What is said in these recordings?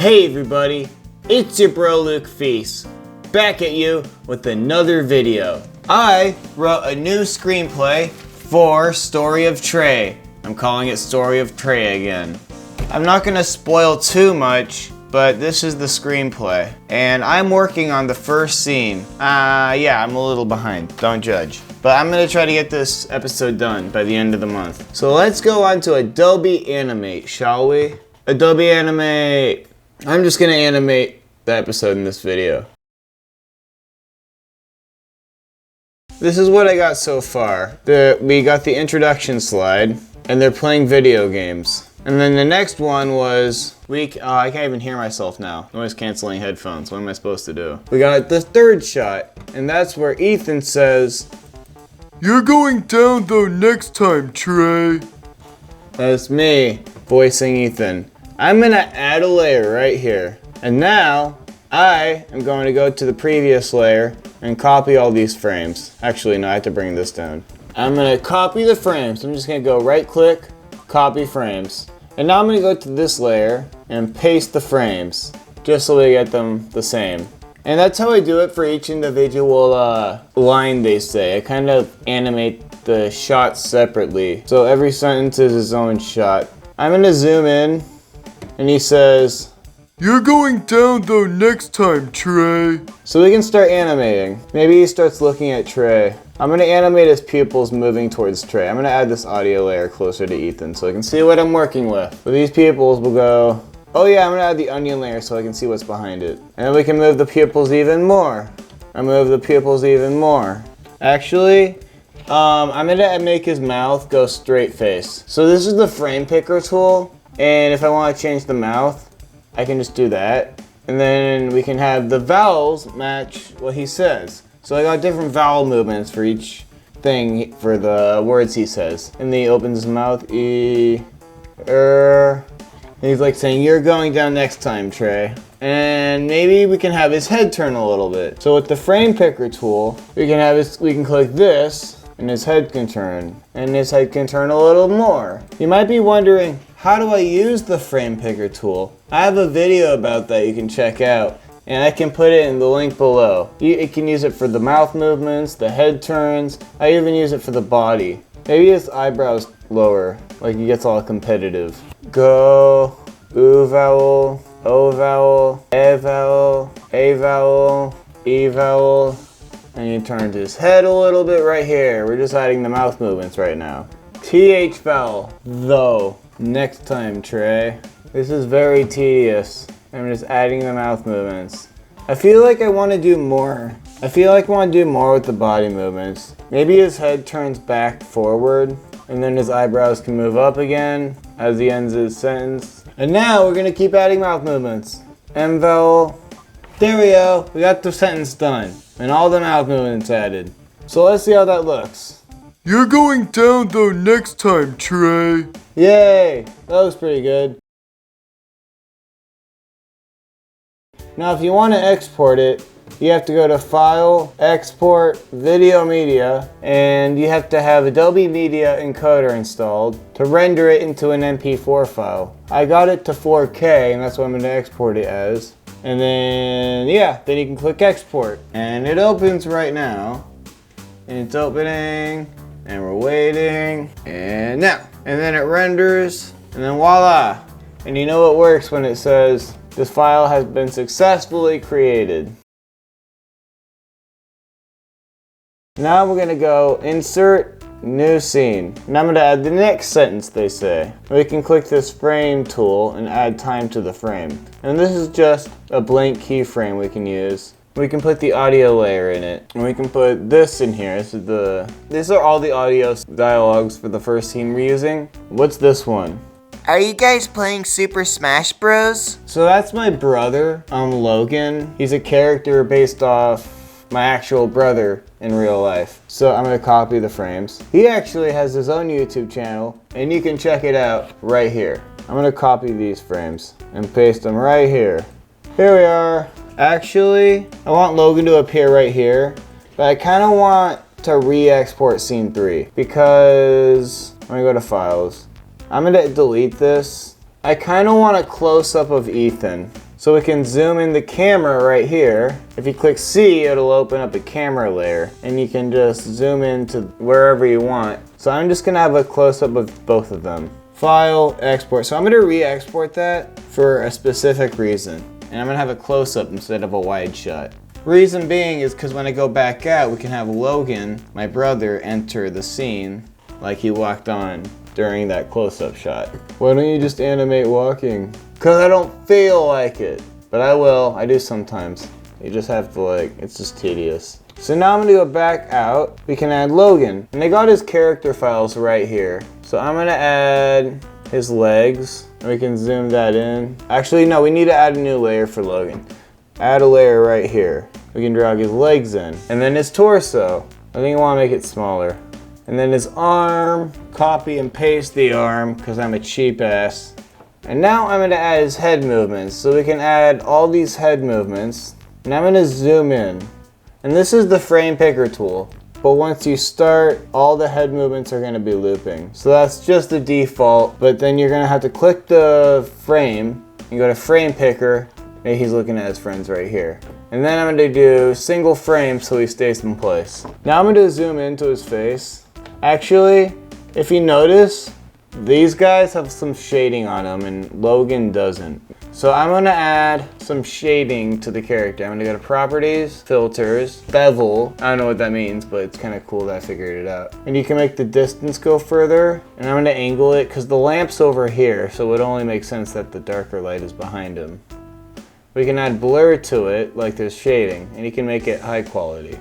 Hey everybody, it's your bro Luke Feast, back at you with another video. I wrote a new screenplay for Story of Trey. I'm calling it Story of Trey again. I'm not gonna spoil too much, but this is the screenplay. And I'm working on the first scene. Yeah, I'm a little behind, don't judge. But I'm gonna try to get this episode done by the end of the month. So let's go on to Adobe Animate, shall we? Adobe Animate. I'm just gonna animate the episode in this video. This is what I got so far. We got the introduction slide, and they're playing video games. And then the next one was, I can't even hear myself now. Noise canceling headphones, what am I supposed to do? We got the third shot, and that's where Ethan says, "You're going down though next time, Trey." That's me, voicing Ethan. I'm gonna add a layer right here. And now, I am going to go to the previous layer and copy all these frames. Actually, no, I have to bring this down. I'm gonna copy the frames. I'm just gonna go right click, copy frames. And now I'm gonna go to this layer and paste the frames, just so we get them the same. And that's how I do it for each individual line they say. I kind of animate the shots separately. So every sentence is its own shot. I'm gonna zoom in, and he says, "You're going down though next time, Trey." So we can start animating. Maybe he starts looking at Trey. I'm gonna animate his pupils moving towards Trey. I'm gonna add this audio layer closer to Ethan so I can see what I'm working with. With these pupils, we'll go, oh yeah, I'm gonna add the onion layer so I can see what's behind it. And then we can move the pupils even more. I move the pupils even more. Actually, I'm gonna make his mouth go straight face. So this is the frame picker tool. And if I want to change the mouth, I can just do that. And then we can have the vowels match what he says. So I got different vowel movements for each thing for the words he says. And then he opens his mouth, and he's like saying, "You're going down next time, Trey." And maybe we can have his head turn a little bit. So with the frame picker tool, we can click this, and his head can turn. And his head can turn a little more. You might be wondering, how do I use the frame picker tool? I have a video about that you can check out, and I can put it in the link below. You can use it for the mouth movements, the head turns. I even use it for the body. Maybe his eyebrows lower, like he gets all competitive. Go, oo vowel, o vowel, e vowel, a vowel, e vowel. And he turned his head a little bit right here. We're just adding the mouth movements right now. TH vowel, though. Next time, Trey. This is very tedious. I'm just adding the mouth movements. I feel like I want to do more. I feel like I want to do more with the body movements. Maybe his head turns back forward, and then his eyebrows can move up again as he ends his sentence. And now we're going to keep adding mouth movements. M vowel. There we go. We got the sentence done. And all the mouth movements added. So let's see how that looks. "You're going down though next time, Trey." Yay! That was pretty good. Now if you want to export it, you have to go to File, Export, Video Media, and you have to have Adobe Media Encoder installed to render it into an MP4 file. I got it to 4K, and that's what I'm going to export it as. And then, yeah, then you can click Export. And it opens right now. And it's opening. And we're waiting, and now. And then it renders, and then voila. And you know it works when it says, "This file has been successfully created." Now we're gonna go Insert, New Scene. And I'm gonna add the next sentence they say. We can click this frame tool and add time to the frame. And this is just a blank keyframe we can use. We can put the audio layer in it, and we can put this in here. These are all the audio dialogues for the first scene we're using. What's this one? "Are you guys playing Super Smash Bros?" So that's my brother, Logan. He's a character based off my actual brother in real life. So I'm gonna copy the frames. He actually has his own YouTube channel, and you can check it out right here. I'm gonna copy these frames and paste them right here. Here we are. Actually, I want Logan to appear right here, but I kind of want to re-export scene 3 because, I'm gonna go to files. I'm gonna delete this. I kind of want a close-up of Ethan. So we can zoom in the camera right here. If you click C, it'll open up a camera layer and you can just zoom into wherever you want. So I'm just gonna have a close-up of both of them. File, export. So I'm gonna re-export that for a specific reason. And I'm gonna have a close-up instead of a wide shot. Reason being is because when I go back out, we can have Logan, my brother, enter the scene like he walked on during that close-up shot. Why don't you just animate walking? Because I don't feel like it. But I will, I do sometimes. You just have to it's just tedious. So now I'm gonna go back out. We can add Logan. And I got his character files right here. So I'm gonna add his legs. And we can zoom that in. Actually, no, we need to add a new layer for Logan. Add a layer right here. We can drag his legs in. And then his torso. I think I wanna make it smaller. And then his arm, copy and paste the arm because I'm a cheap ass. And now I'm gonna add his head movements. So we can add all these head movements. And I'm gonna zoom in. And this is the frame picker tool. But once you start, all the head movements are gonna be looping. So that's just the default, but then you're gonna have to click the frame and go to frame picker. Maybe he's looking at his friends right here. And then I'm gonna do single frame so he stays in place. Now I'm gonna zoom into his face. Actually, if you notice, these guys have some shading on them and Logan doesn't. So I'm gonna add some shading to the character. I'm gonna go to properties, filters, bevel. I don't know what that means, but it's kind of cool that I figured it out. And you can make the distance go further. And I'm gonna angle it because the lamp's over here. So it would only make sense that the darker light is behind him. We can add blur to it, like there's shading, and you can make it high quality.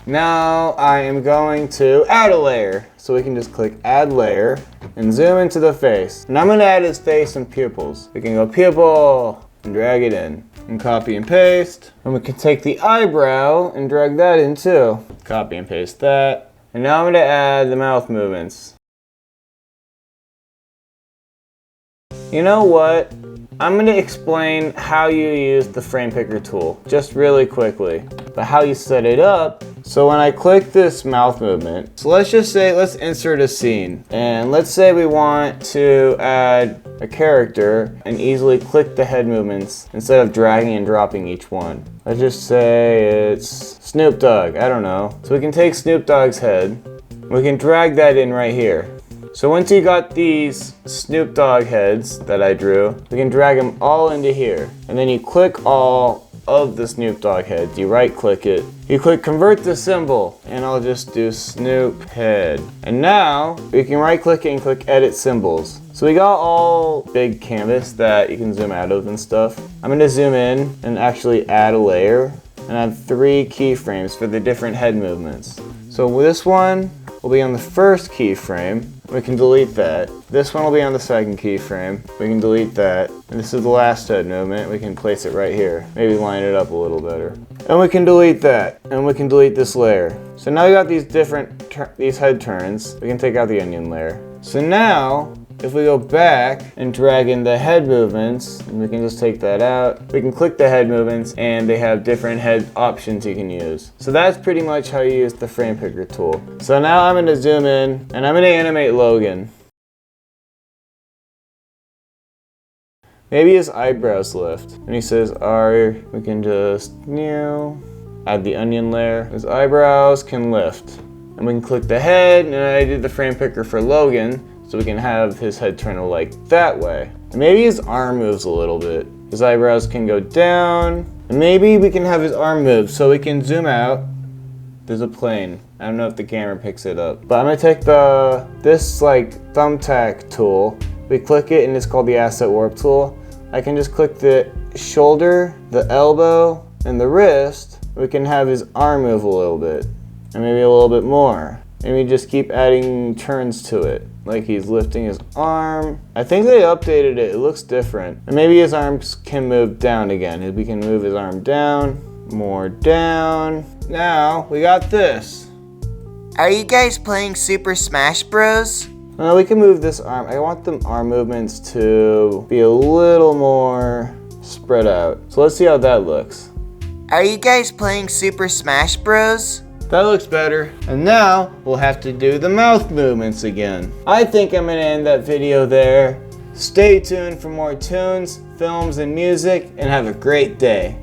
Now I am going to add a layer. So we can just click add layer and zoom into the face. And I'm gonna add his face and pupils. We can go pupil and drag it in and copy and paste. And we can take the eyebrow and drag that in too. Copy and paste that. And now I'm gonna add the mouth movements. You know what? I'm gonna explain how you use the frame picker tool, just really quickly, but how you set it up. So when I click this mouth movement, so let's just say, let's insert a scene. And let's say we want to add a character and easily click the head movements instead of dragging and dropping each one. Let's just say it's Snoop Dogg, I don't know. So we can take Snoop Dogg's head, we can drag that in right here. So once you got these Snoop Dogg heads that I drew, we can drag them all into here. And then you click all of the Snoop Dogg heads. You right click it. You click convert to symbol and I'll just do Snoop head. And now we can right click it and click edit symbols. So we got all big canvas that you can zoom out of and stuff. I'm gonna zoom in and actually add a layer and add 3 keyframes for the different head movements. So this one will be on the first keyframe. We can delete that. This one will be on the second keyframe. We can delete that. And this is the last head movement. We can place it right here. Maybe line it up a little better. And we can delete that. And we can delete this layer. So now we got these these head turns. We can take out the onion layer. So now, if we go back and drag in the head movements, and we can just take that out, we can click the head movements and they have different head options you can use. So that's pretty much how you use the frame picker tool. So now I'm gonna zoom in and I'm gonna animate Logan. Maybe his eyebrows lift. And he says R, we can just add the onion layer. His eyebrows can lift. And we can click the head, and I did the frame picker for Logan. So we can have his head turn like that way. And maybe his arm moves a little bit. His eyebrows can go down. And maybe we can have his arm move so we can zoom out. There's a plane. I don't know if the camera picks it up. But I'm gonna take this thumbtack tool. We click it and it's called the asset warp tool. I can just click the shoulder, the elbow, and the wrist. We can have his arm move a little bit. And maybe a little bit more. And we just keep adding turns to it. Like he's lifting his arm. I think they updated it. It looks different. And maybe his arms can move down again. We can move his arm down, more down. Now we got this. Are you guys playing Super Smash Bros? No, we can move this arm. I want the arm movements to be a little more spread out. So let's see how that looks. Are you guys playing Super Smash Bros? That looks better. And now we'll have to do the mouth movements again. I think I'm gonna end that video there. Stay tuned for more tunes, films, and music, and have a great day.